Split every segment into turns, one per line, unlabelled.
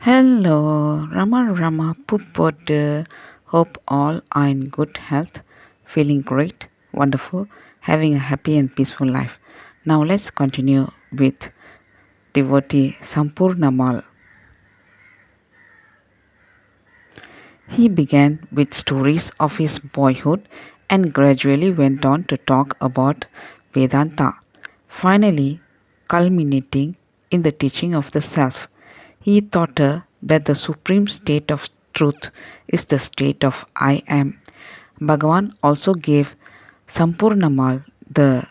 Hello, Rama Pupodu. Hope all are in good health, feeling great, wonderful, having a happy and peaceful life. Now let's continue with devotee Sampurnamal. He began with stories of his boyhood and gradually went on to talk about Vedanta, finally culminating in the teaching of the self. He taught her that the supreme state of truth is the state of I am. Bhagavan also gave Sampurnamal the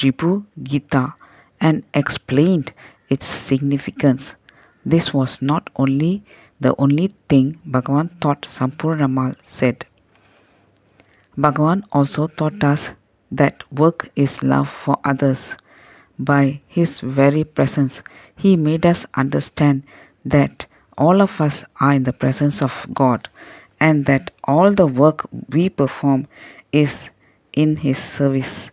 Ripu Gita and explained its significance. This was not only the only thing Bhagavan taught Sampurnamal said. Bhagavan also taught us that work is love for others. By his very presence, he made us understand that all of us are in the presence of God and that all the work we perform is in his service.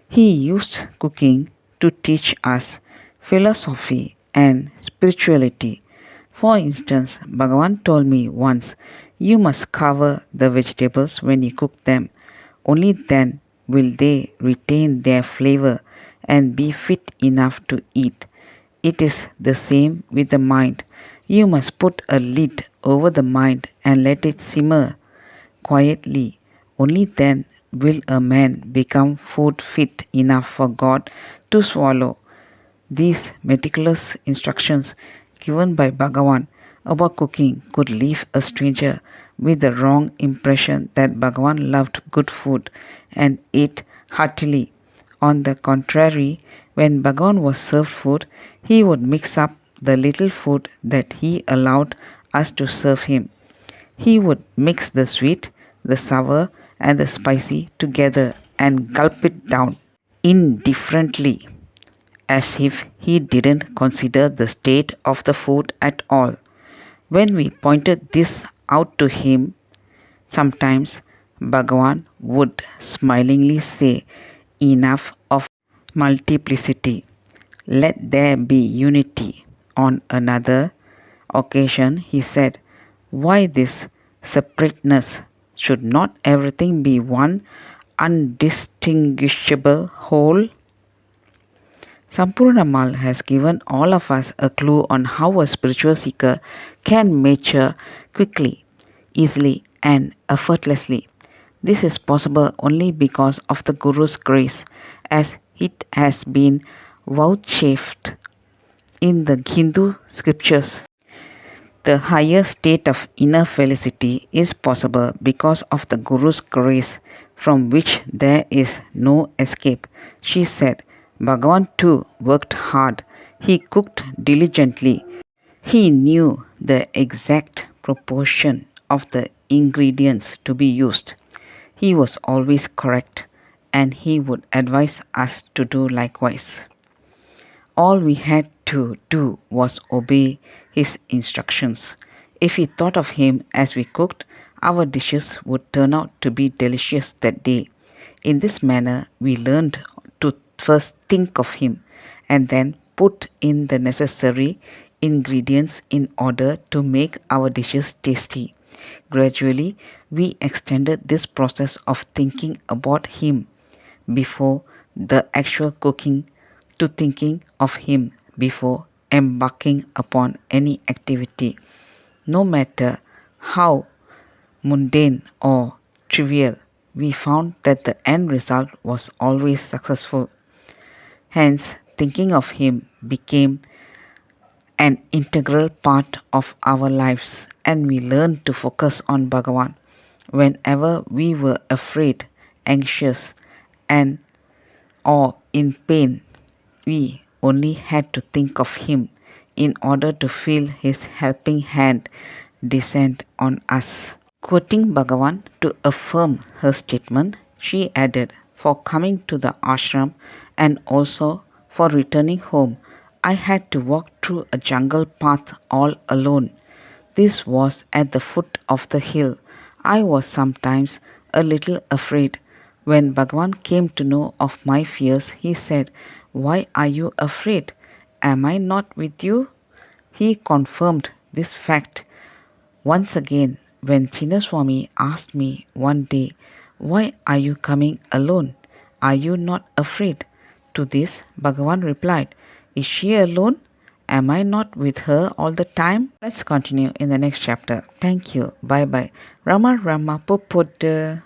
He used cooking to teach us philosophy and spirituality. For instance, Bhagavan told me once, you must cover the vegetables when you cook them. Only then will they retain their flavor and be fit enough to eat. It is the same with the mind. You must put a lid over the mind and let it simmer quietly. Only then will a man become food fit enough for God to swallow. These meticulous instructions given by Bhagavan about cooking could leave a stranger with the wrong impression that Bhagavan loved good food and ate heartily. On the contrary, when Bhagavan was served food, he would mix up the little food that he allowed us to serve him. He would mix the sweet, the sour, and the spicy together and gulp it down indifferently, as if he didn't consider the state of the food at all. When we pointed this out to him, sometimes Bhagavan would smilingly say, enough of multiplicity, let there be unity. On another occasion, he said, why this separateness? Should not everything be one undistinguishable whole? Sampurnamal has given all of us a clue on how a spiritual seeker can mature quickly, easily, and effortlessly. This is possible only because of the Guru's grace, as it has been vouchsafed in the Hindu scriptures. The higher state of inner felicity is possible because of the Guru's grace, from which there is no escape. She said, Bhagavan too worked hard. He cooked diligently. He knew the exact proportion of the ingredients to be used. He was always correct, and he would advise us to do likewise. All we had to do was obey his instructions. If we thought of him as we cooked, our dishes would turn out to be delicious that day. In this manner, we learned to first think of him and then put in the necessary ingredients in order to make our dishes tasty. Gradually, we extended this process of thinking about him before the actual cooking to thinking of him before embarking upon any activity, no matter how mundane or trivial. We found that the end result was always successful. Hence, thinking of him became an integral part of our lives, and we learned to focus on Bhagavan. Whenever we were afraid, anxious, and or in pain, we only had to think of him in order to feel his helping hand descend on us. Quoting Bhagavan to affirm her statement, she added, for coming to the ashram and also for returning home, I had to walk through a jungle path all alone. This was at the foot of the hill. I was sometimes a little afraid. When Bhagavan came to know of my fears, he said, why are you afraid? Am I not with you? He confirmed this fact once again when Chinnaswamy asked me one day, "Why are you coming alone? Are you not afraid?" To this, Bhagavan replied, "Is she alone? Am I not with her all the time?" Let's continue in the next chapter. Thank you. Bye bye. Rama Rama Pupudu.